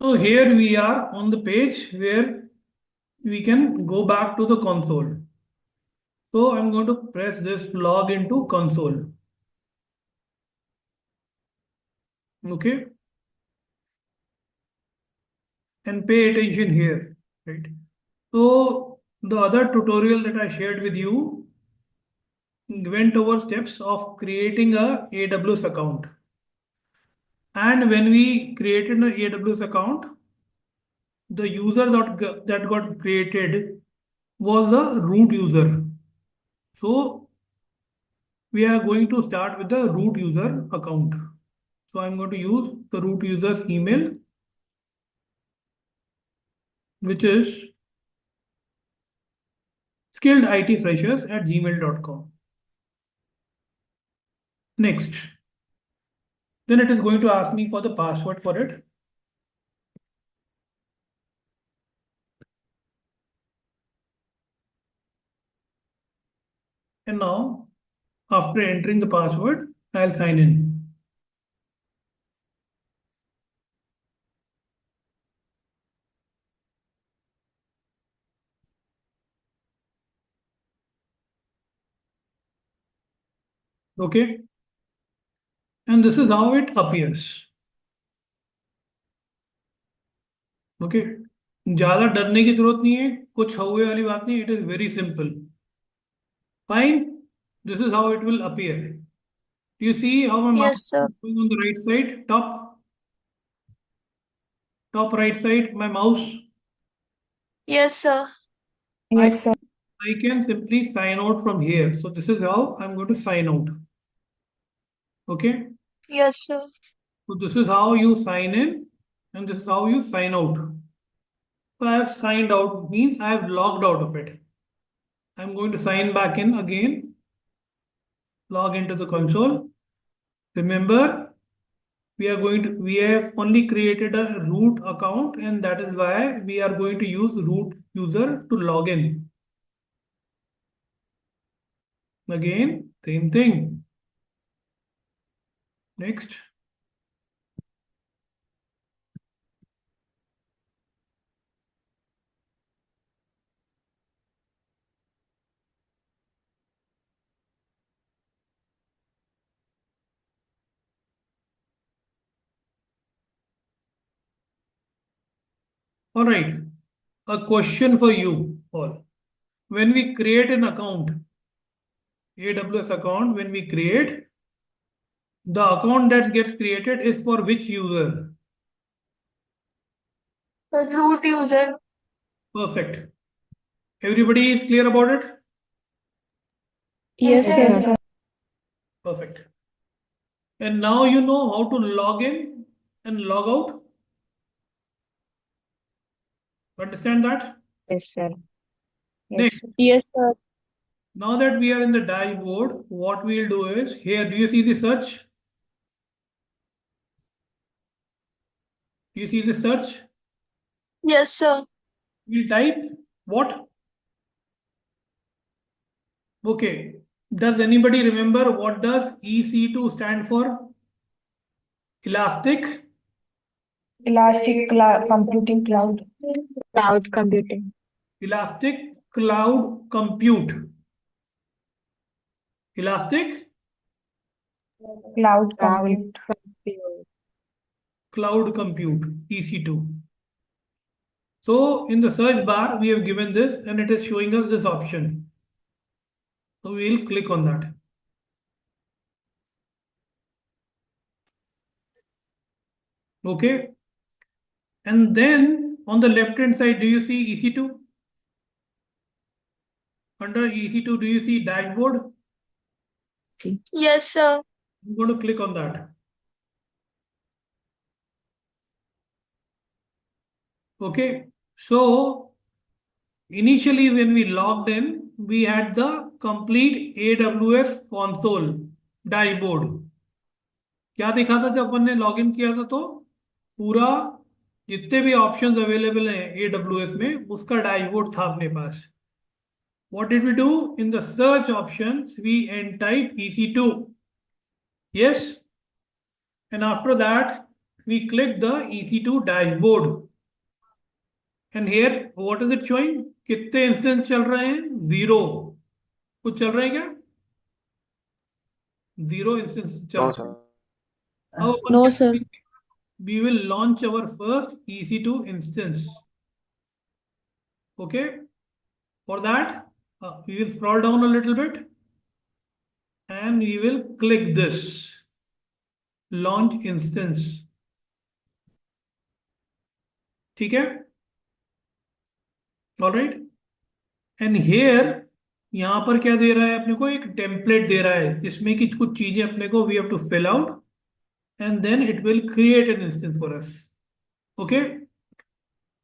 So here we are on the page where we can go back to the console. So I'm going to press this log into console. Okay. And pay attention here, right? So the other tutorial that I shared with you went over steps of creating a AWS account. And when we created an AWS account, the user that got created was the root user. So we are going to start with the root user account. So I'm going to use the root user's email, which is skilleditfreshers@gmail.com. Next. Then it is going to ask me for the password for it. And now, after entering the password, I'll sign in. Okay. And this is how it appears. Okay. ज़्यादा डरने की जरूरत नहीं है, कुछ हुए वाली बात नहीं. It is very simple. Fine. This is how it will appear. Do you see how my mouse Yes, sir. is going on the right side? Top right side, my mouse. Yes, sir. I, Yes, sir. I can simply sign out from here. So this is how I'm going to sign out. Okay. Yes, sir. So this is how you sign in and this is how you sign out. So I have signed out means I have logged out of it. I'm going to sign back in again. Log into the console. Remember, we have only created a root account and that is why we are going to use root user to log in. Again, same thing. Next. All right. A question for you all. When we create an account, AWS account, when we create, the account that gets created is for which user? The root user. Perfect. Everybody is clear about it? Yes, Yes, sir. Perfect. And now you know how to log in and log out. Understand that? Yes, sir. Next, Yes, sir. now that we are in the dashboard, what we'll do is here, do you see the search? Do you see the search? Yes, sir. We'll type what? Okay. Does anybody remember what does EC2 stand for? Elastic Computing cloud. Cloud computing. Elastic Cloud Compute. Elastic Cloud compute. Cloud Compute, EC2. So in the search bar, we have given this and it is showing us this option. So we'll click on that. Okay. And then on the left hand side, do you see EC2? Under EC2, do you see dashboard? Yes, sir. I'm going to click on that. Okay. So initially when we logged in, we had the complete AWS console dashboard. क्या दिखा था जब अपन ने login किया था? तो पूरा जितने भी ऑप्शंस अवेलेबल हैं AWS में उसका डैशबोर्ड था अपने पास. What did we do? In the search options, we typed EC2. Yes. And after that, we click the EC2 dashboard. And here, what is it showing? कितने इंस्टेंस चल रहे हैं? 0. कुछ चल रहे हैं क्या? 0 इंस्टेंस चल No, रहे हैं. sir. अब अपन No, क्या sir. करेंगे? We will launch our first EC2 instance. Okay. For that, we will scroll down a little bit and we will click this launch instance. ठीक है? All right. And here यहां पर क्या दे रहा है अपने को? एक टेम्पलेट दे रहा है जिसमें कि कुछ चीजें अपने को we have to fill out and then it will create an instance for us. Okay.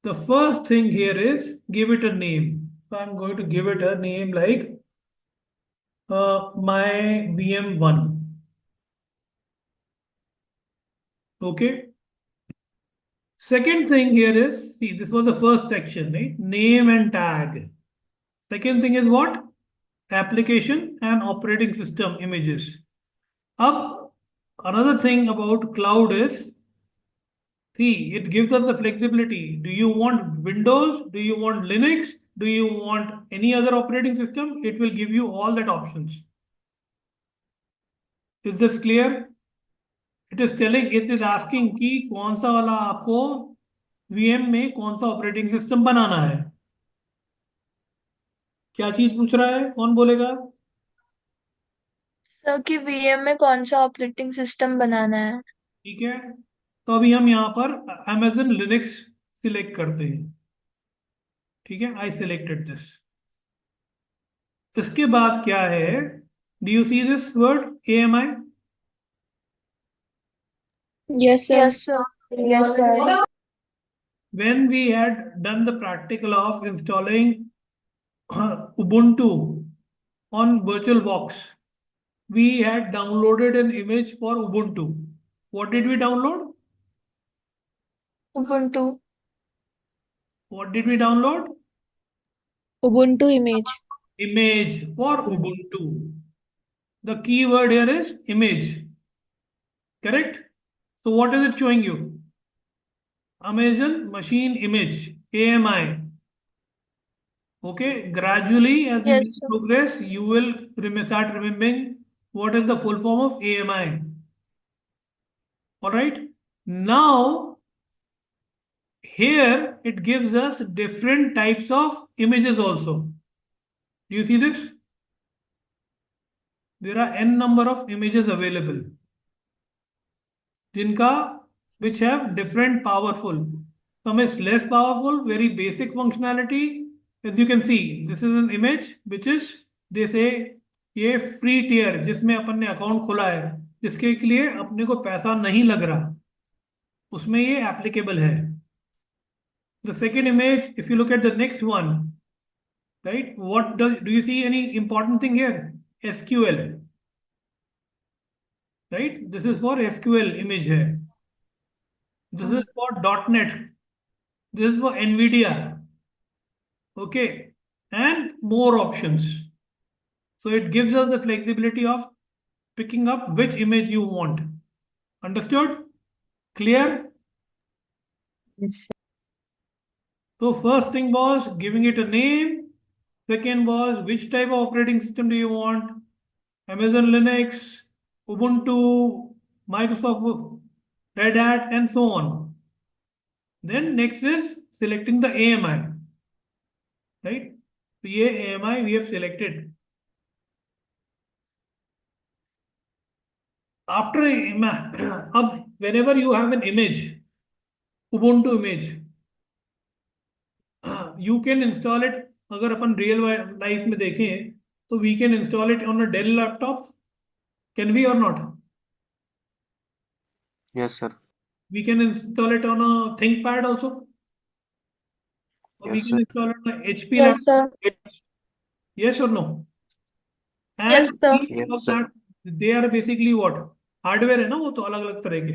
The first thing here is give it a name. So I'm going to give it a name like my VM1. Okay. Second thing here is, see, this was the first section, right? Name and tag. Second thing is what? Application and operating system images. Up, another thing about cloud is, see, it gives us the flexibility. Do you want Windows? Do you want Linux? Do you want any other operating system? It will give you all that options. Is this clear? It is telling, it is asking कि कौन सा वाला आपको VM में कौन सा operating system बनाना है. क्या चीज पूछ रहा है? कौन बोलेगा? सर कि VM में कौन सा ऑपरेटिंग सिस्टम बनाना है. ठीक है, तो अभी हम यहाँ पर Amazon Linux सिलेक्ट करते हैं. ठीक है, आई सिलेक्टेड दिस. इसके बाद क्या है? Do you see this word AMI? Yes, sir. Yes, sir. Yes, sir. When we had done the practical of installing Ubuntu on VirtualBox, we had downloaded an image for Ubuntu. What did we download? Ubuntu. What did we download? Ubuntu image. Image for Ubuntu. The keyword here is image. Correct? So what is it showing you? Amazon Machine Image, AMI. Okay, gradually as Yes, we sir. progress, you will start remembering what is the full form of AMI. All right. Now, here it gives us different types of images also. Do you see this? There are n number of images available. जिनका which have different powerful. Some is less powerful, very basic functionality. As you can see, this is an image which is, they say, ये free tier जिसमें अपन ने account खोला है, जिसके लिए अपने को पैसा नहीं लग रहा, उसमें ये एप्लीकेबल है. The second image, if you look at the next one, right, what do you see any important thing here? SQL, right? This is for SQL image here. This is for .NET. This is for NVIDIA. Okay, and more options. So it gives us the flexibility of picking up which image you want. Understood? Clear? Yes. So first thing was giving it a name. Second was which type of operating system do you want? Amazon Linux, Ubuntu, Microsoft Red Hat, and so on. Then next is selecting the AMI. Right? So ये AMI we have selected. After अब whenever you have an image, Ubuntu image, you can install it. अगर अपन real life में देखें तो we can install it on a Dell laptop. Can we or not? Yes, sir. We can install it on a ThinkPad also. Or we Yes, can sir. install it on a HP Yes, laptop. sir. Yes or no? And Yes, sir. each Yes, of sir. that, they are basically what? Hardware है ना, वो तो अलग अलग तरह के.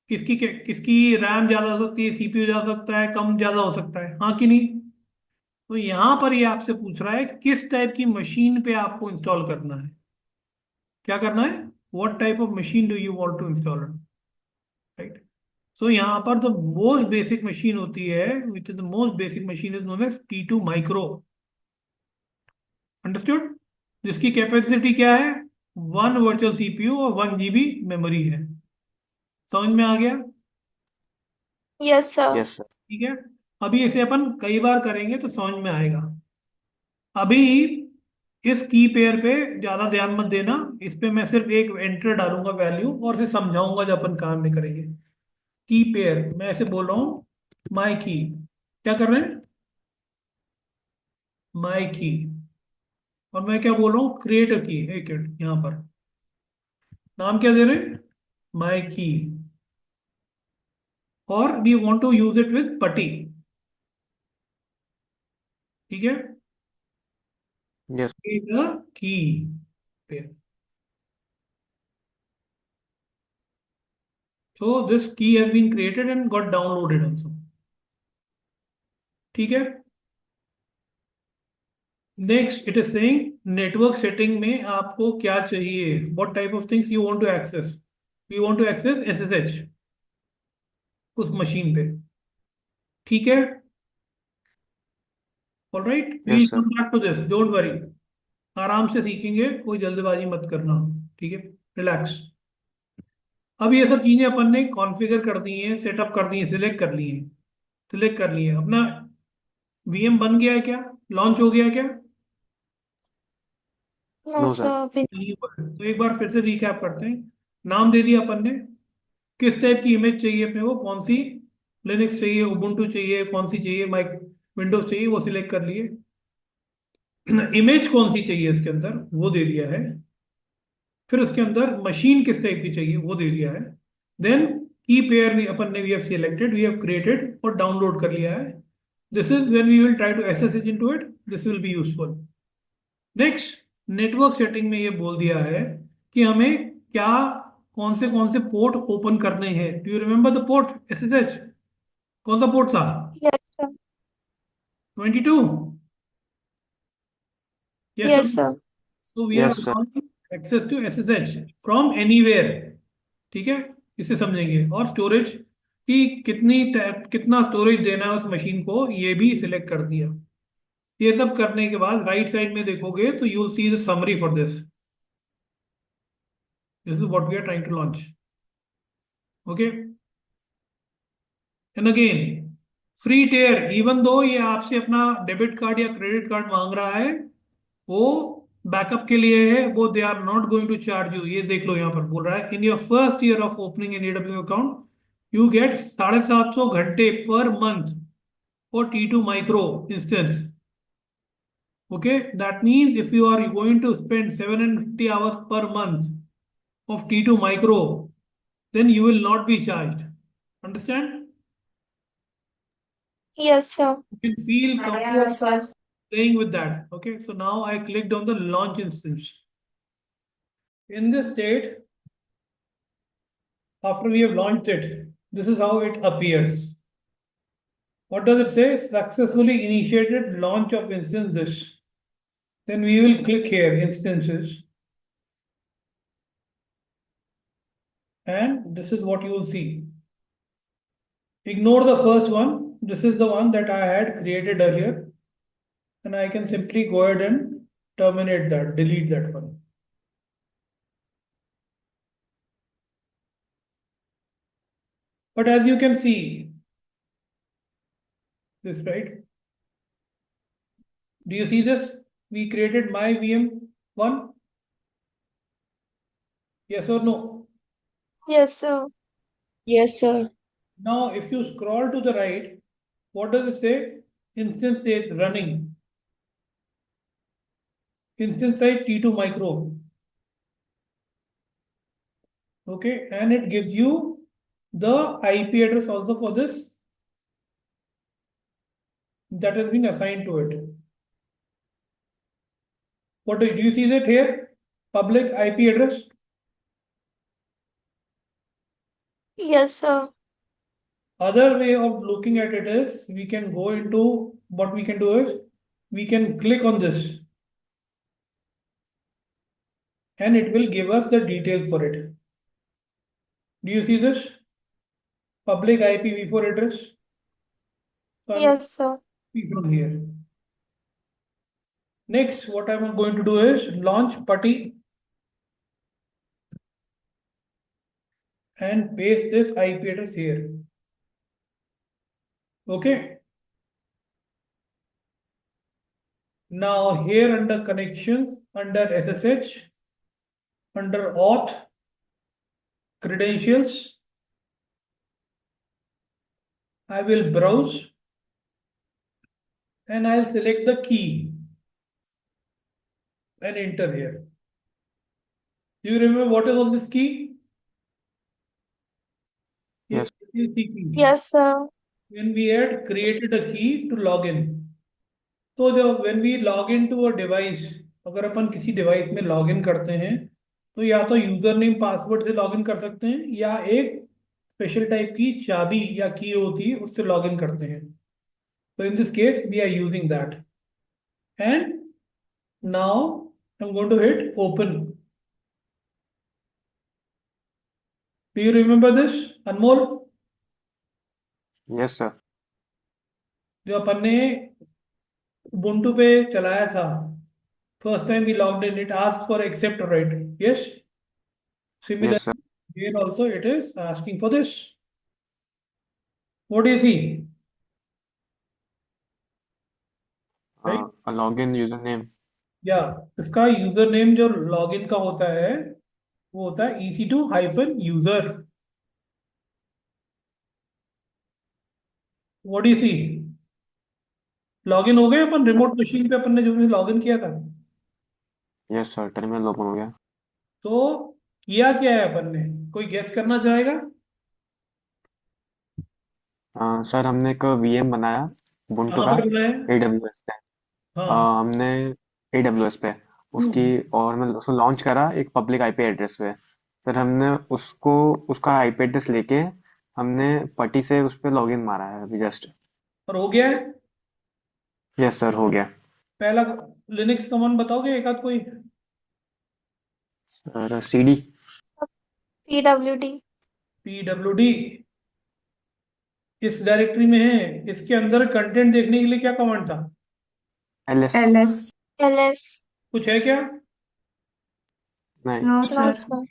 किसकी RAM ज्यादा हो सकती है, सीपीयू ज्यादा हो सकता है, कम ज्यादा हो सकता है, हाँ कि नहीं? तो यहां पर ये आपसे पूछ रहा है किस टाइप की मशीन पे आपको इंस्टॉल करना है. क्या करना है? What type of machine do you want to install, right? So यहाँ पर द मोस्ट बेसिक मशीन होती है, which is the most basic machine is known as T2 micro. Understood? जिसकी कैपेसिटी क्या है? 1 वर्चुअल CPU और 1 GB मेमोरी है। समझ में आ गया? Yes sir. Yes sir. ठीक है। अभी इसे अपन कई बार करेंगे तो समझ में आएगा। अभी इस की पेयर पे ज्यादा ध्यान मत देना, इस पे मैं सिर्फ एक एंटर डालूंगा वैल्यू और इसे समझाऊंगा जब अपन काम में करेंगे। की पेयर मैं ऐसे बोल रहा हूँ, माई की। क्या कर रहे हैं? My key. और मैं क्या बोल रहा हूँ? क्रिएट अ की। एक मिनट, यहाँ पर नाम क्या दे रहे हैं? My key. और we want to use it with putty. ठीक है। Yes. Key pair. So this key has been created and got downloaded also. ठीक है। Next it is saying network setting में आपको क्या चाहिए, what type of things you want to access. You want to access SSH उस machine पे। ठीक है। Alright, we will yes come sir. Back to this, don't worry. आराम से सीखेंगे, कोई जल्दबाजी मत करना। ठीक है, रिलैक्स। अब ये सब चीजें अपन ने कॉन्फ़िगर कर दी हैं, सेटअप कर दी हैं, सिलेक्ट कर ली हैं। सिलेक्ट कर लिए अपना VM बन गया है क्या? लॉन्च हो गया है क्या? No no sir sir. अभी। नहीं हुआ है। तो एक बार फिर से रिकैप करते हैं। नाम दे दिया अपन ने, किस टाइप की इमेज चाहिए अपने को, कौन सी। लिनक्स चाहिए, उबुंटू चाहिए, कौन सी चाहिए, माइक विंडोज चाहिए, वो सिलेक्ट कर लिए। इमेज कौन सी चाहिए इसके अंदर, वो दे दिया है। फिर उसके अंदर मशीन किस टाइप की चाहिए, वो दे दिया है। देन की पेयर भी अपन ने we have selected, we have created और डाउनलोड कर लिया है। This is when we will try to access it into it, this will be useful. Next, network setting में ये बोल दिया है कि हमें क्या, कौन से पोर्ट ओपन करने हैं। Do you remember the port SSH? कौन सा पोर्ट था? Yes sir. 22? Yes sir. Yes sir. तो we are yes sir. Allowing access to SSH from anywhere. ठीक है, इसे समझेंगे। और स्टोरेज की कितना स्टोरेज देना है उस मशीन को, ये भी सिलेक्ट कर दिया। ये सब करने के बाद राइट साइड में देखोगे तो you will see the summary for this. This is what we are trying to launch. Okay. And again, free tier, even though ये आपसे अपना डेबिट कार्ड या क्रेडिट कार्ड मांग रहा है, वो बैकअप के लिए है, वो they are not going to charge you. ये देख लो, यहाँ पर बोल रहा है in your first year of opening an AWS account you get 750 घंटे per month for T2 micro instance. Okay, that means if you are going to spend 750 hours per month of T2 micro, then you will not be charged. Understand? Yes sir. You can feel comfortable yes sir. playing with that. Okay, so now I clicked on the launch instance. In this state, after we have launched it, this is how it appears. What does it say? Successfully initiated launch of instance this. Then we will click here, instances. And this is what you will see. Ignore the first one. This is the one that I had created earlier. And I can simply go ahead and terminate that, delete that one. But as you can see, this, right? Do you see this? We created my VM1. Yes or no? Yes sir. Yes, sir. Now, if you scroll to the right, what does it say? Instance state running. Instance site T2 micro. Okay, and it gives you the IP address also for this that has been assigned to it. What do you see that here? Public IP address. Yes sir. Other way of looking at it is we can go into, what we can do is we can click on this and it will give us the details for it. Do you see this? public IPv4 address. So I'm Yes, sir. copy from here. Next, what I'm going to do is launch putty and paste this IP address here. Okay. Now here under connections, under SSH, under auth, credentials, I will browse and I'll select the key and enter here. Do you remember what is all this key? Yes. Here is the key. Yes, sir. When we had created a key to log in. तो जब when we log into a device, अगर अपन किसी device में log in करते हैं तो या तो यूजर नेम पासवर्ड से लॉग इन कर सकते हैं या एक स्पेशल टाइप की चाबी या की होती है उससे लॉग इन करते हैं. So in this case we are using that. And now I'm going to hit open. Do you remember this, Anmol? Yes, sir. जो अपन ने Ubuntu पे चलाया था. First time we logged in, it asked for accept, right? Yes. Similarly, Yes, sir. here also it is asking for this. What do you see? Right? A login username. या इसका user name जो login का होता है वो होता है EC2-user. What do you see? Login हो गए अपन रिमोट मशीन पे अपन ने जो भी लॉगिन किया था. Yes, sir. टर्मिनल ओपन हो गया. तो किया क्या है अपन ने, कोई गेस करना चाहेगा? सर हमने एक VM बनाया Ubuntu कहाँ का पर बनाया? AWS पे. हाँ. हमने AWS पे उसकी और मतलब उसको लॉन्च करा एक पब्लिक IP एड्रेस पे. फिर हमने उसको उसका IP एड्रेस लेके हमने पटी से उस पे लॉगिन मारा है अभी जस्ट. और हो गया है. यस सर, हो गया. पहला लिनक्स कमांड बताओगे एक आध कोई? Sir CD. PWD. PWD इस डायरेक्टरी में है. इसके अंदर कंटेंट देखने के लिए क्या कमांड था? LS. LS. कुछ है क्या? नहीं. No, sir.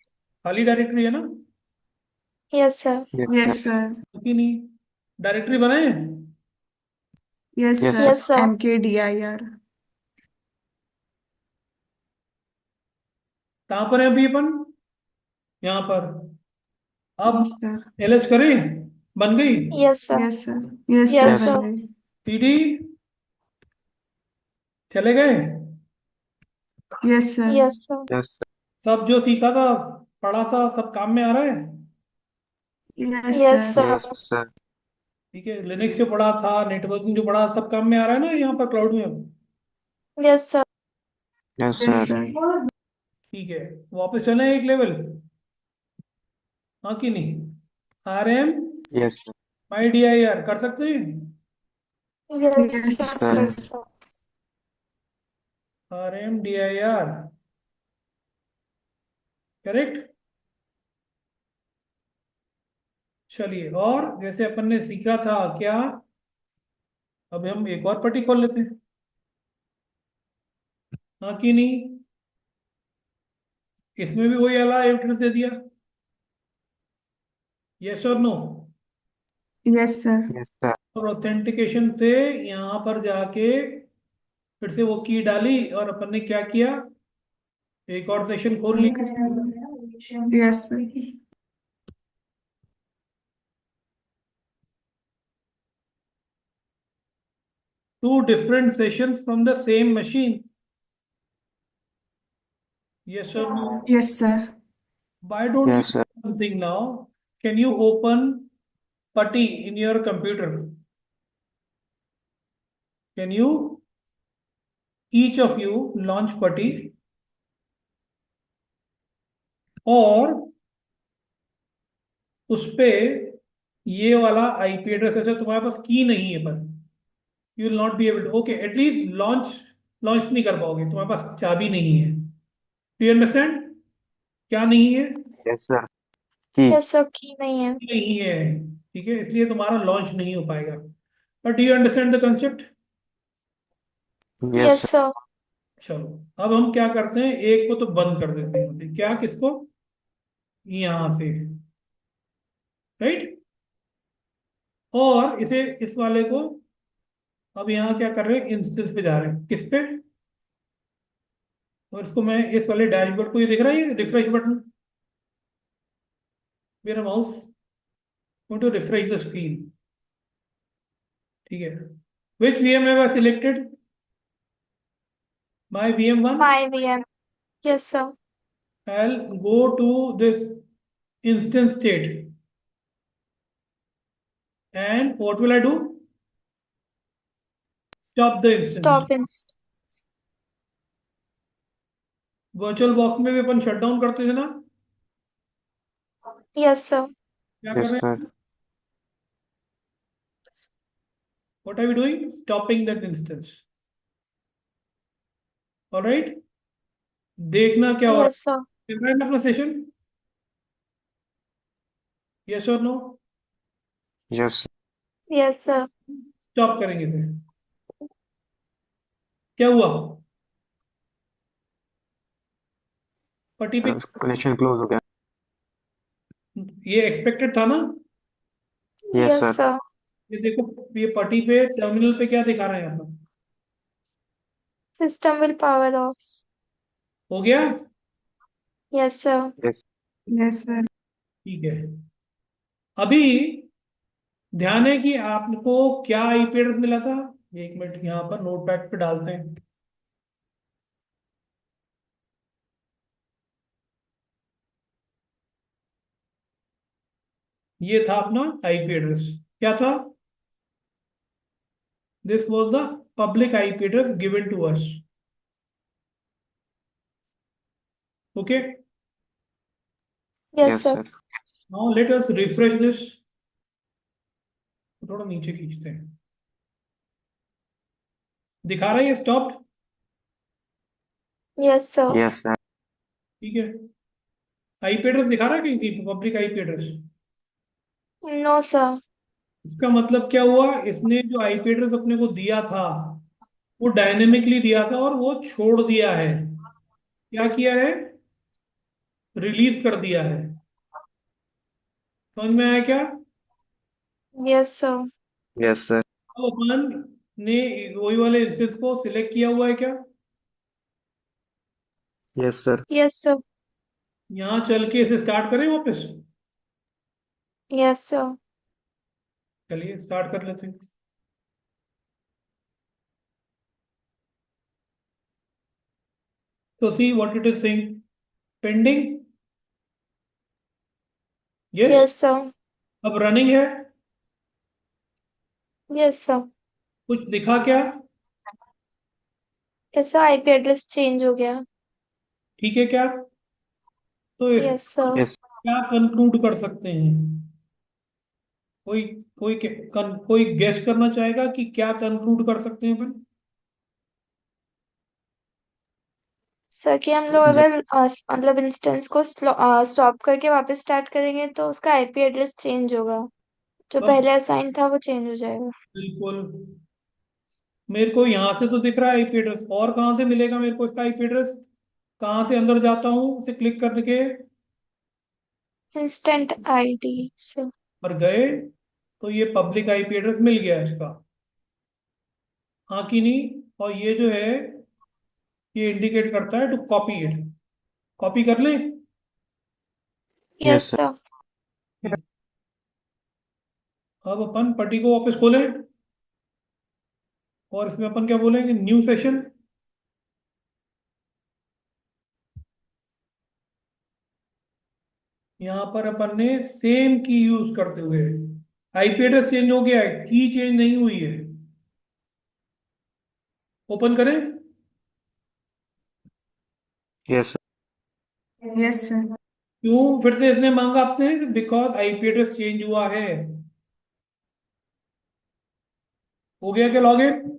खाली डायरेक्टरी है ना? Yes, sir. Yes, sir. कि नहीं? डायरेक्टरी बनाए? Yes, Yes, sir. Yes, sir. MKDIR. कहाँ पर है अभी अपन? यहाँ पर. अब Yes, sir. LS करें? बन गई. Yes, sir. Yes, sir. Yes, Yes, sir. sir. CD चले गए. Yes, sir. Yes, sir. Yes sir. सब जो सीखा था पढ़ा था सब काम में आ रहा है. Yes, Yes, sir. sir. Yes sir. ठीक है. लिनक्स जो पढ़ा था, नेटवर्किंग जो पढ़ा, सब काम में आ रहा है ना यहाँ पर क्लाउड में अब? Yes, sir. Yes Yes, sir. sir. ठीक है. वापस चले एक लेवल. हाँ कि नहीं? RM yes sir. MyDIR कर सकते हैं? Yes, Yes, sir. sir. Yes, sir. RMDIR correct. चलिए. और जैसे अपन ने सीखा था क्या, अब हम एक और पट्टी खोल लेते हैं. हाँ कि नहीं? इसमें भी वही वाला एड्रेस दे दिया. यस और no? Yes, sir. Yes sir. और ऑथेंटिकेशन से यहाँ पर जाके फिर से वो की डाली और अपन ने क्या किया, एक और सेशन खोल लिया. Yes, sir. Two different sessions from the same machine. Yes or no? Yes, sir. Why don't Yes, you sir. do something now? Can you open Putty in your computer? Can you, each of you, launch Putty? और उस पे ये वाला IP address, ऐसा तुम्हारे पास की नहीं है पर you will not be able to, okay, at least launch नहीं कर पाओगे, तुम्हारे पास चाबी नहीं है. Do you understand? क्या नहीं है? Yes sir. Key yes sir, key नहीं है। नहीं है, ठीक है, इसलिए तुम्हारा लॉन्च नहीं हो पाएगा। But do you understand the concept? Yes yes sir. चलो, अब हम क्या करते हैं, एक को तो बंद कर देते हैं, क्या, किसको, यहां से, राइट, और इसे, इस वाले को, अब यहाँ क्या कर रहे हैं, इंस्टेंस पे जा रहे हैं, किस पे, और इसको मैं इस वाले डैशबोर्ड को, ये दिख रहा है, ये रिफ्रेश बटन, मेरा mouse to refresh the screen, ठीक है, which VM have I selected, my VM1, my VM। Yes sir. I'll go to this instance state, and what will I do? Stop the instance. Stop instance. Virtual box में भी अपन shut down करते थे ना, yes sir. क्या कर yes रहे sir हैं, what are we doing? Stopping that instance. All right, देखना क्या हो रहा यस सर। है, चल रहा है ना अपना सेशन, यस और no, yes yes sir. Stop करेंगे इसे, क्या हुआ, पट्टी पे, कनेक्शन क्लोज हो गया ये एक्सपेक्टेड था ना, यस यस सर सर। ये देखो, ये पट्टी पे टर्मिनल पे क्या दिखा रहे हैं यहाँ पर, सिस्टम विल पावर ऑफ। हो गया, yes sir. Yes Yes, sir. ठीक है। अभी ध्यान है कि आपको क्या आईपी एड्रेस मिला था, एक मिनट यहाँ पर नोटपैड पे डालते हैं, ये था अपना आईपी एड्रेस, क्या था, this was the public IP address given to us, okay, yes yes sir. Sir now let us refresh this, थोड़ा नीचे खींचते हैं, दिखा रहा है ये stopped, yes sir. Yes sir ठीक है, आईपी एड्रेस दिखा रहा है कहीं public IP address, no sir. इसका मतलब क्या हुआ, इसने जो आईपी एड्रेस अपने को दिया था वो डायनेमिकली दिया था और वो छोड़ दिया है, क्या किया है, रिलीज कर दिया है, समझ में आया क्या, यस सर। यस सर तो अपन ने वही वाले इंस्टेंस को सिलेक्ट किया हुआ है क्या, यस सर यस सर। यहाँ चल के इसे स्टार्ट करें वापस, यस सर। चलिए स्टार्ट कर लेते हैं, तो see what it is saying, pending, yes, yes sir. अब रनिंग है, यस सर। कुछ दिखा क्या, ऐसा आईपी एड्रेस चेंज हो गया। ठीक है क्या, तो इस यस सर। यस क्या कंक्लूड कर सकते हैं, कोई कोई गेस करना चाहेगा कि क्या कंक्लूड कर सकते हैं अपन, सर कि हम लोग अगर मतलब इंस्टेंस को स्टॉप करके वापस स्टार्ट करेंगे तो उसका आईपी एड्रेस चेंज होगा। जो बस, पहले असाइन था वो चेंज हो जाएगा। बिल्कुल, मेरे को यहाँ से तो दिख रहा है आईपी एड्रेस, और कहाँ से मिलेगा मेरे को इसका आईपी एड्रेस, कहाँ से अंदर जाता हूँ उसे क्लिक करके, इंस्टेंट आईडी से। और गए, तो ये पब्लिक आईपी एड्रेस मिल गया इसका, हाँ कि नहीं, और ये जो है ये इंडिकेट करता है टू कॉपी इट, कॉपी कर ले, यस यस सर सर। अब अपन पट्टी को वापस खोलें, और इसमें अपन क्या बोलेंगे, न्यू सेशन, यहाँ पर अपन ने सेम की यूज करते हुए, आईपी एड्रेस चेंज हो गया है, की चेंज नहीं हुई है, ओपन करें, यस Yes, sir. क्यों फिर से इसने मांगा आपसे, बिकॉज आईपी एड्रेस चेंज हुआ है, हो गया क्या लॉगिन,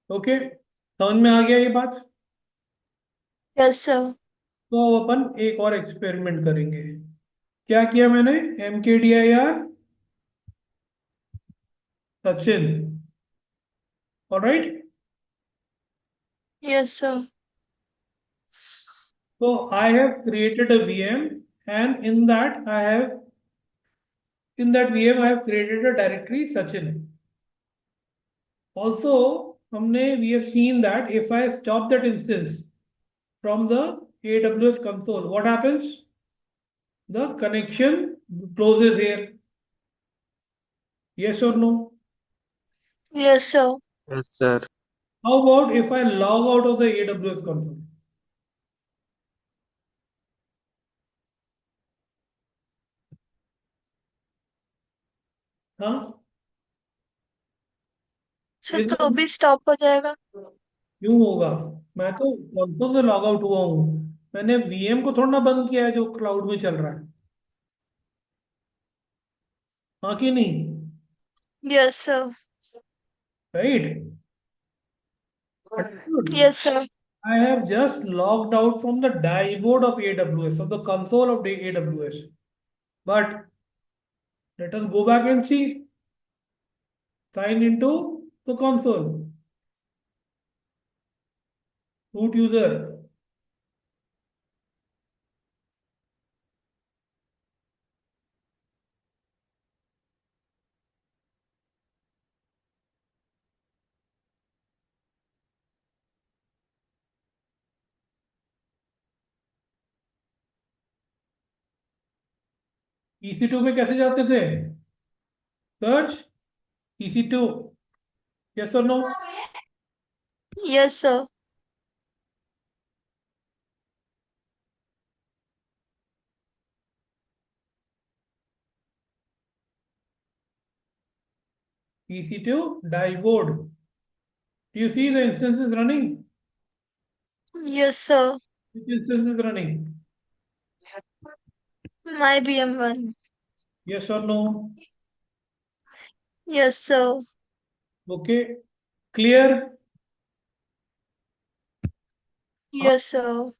ओके, समझ में आ गया ये बात? Yes sir. तो अब अपन एक और एक्सपेरिमेंट करेंगे। क्या किया मैंने? MKDIR Sachin, alright. Yes sir. So I have created a VM, and in that VM I have created a directory Sachin. Also, we have seen that if I stop that instance from the AWS console, what happens? The connection closes here. Yes or no? Yes sir. Yes sir. How about if I log out of the AWS console? हाँ, sir इस तो भी stop हो जाएगा। क्यों होगा? मैं तो console से लॉग आउट हुआ हूँ। मैंने VM को थोड़ा ना बंद किया है जो क्लाउड में चल रहा है। हाँ कि नहीं? Yes sir. Right? Understood? Yes sir. I have just logged out from the dashboard of AWS, of the console of the AWS. But let us go back and see. Sign into the console. Root user. EC2 में कैसे जाते थे? Search EC2. Yes or no? Yes sir. EC2 dashboard. Do you see the instances running? Yes sir. Which instance is running? My VM1। Yes or no? Yes sir. Okay. Clear? Yes sir.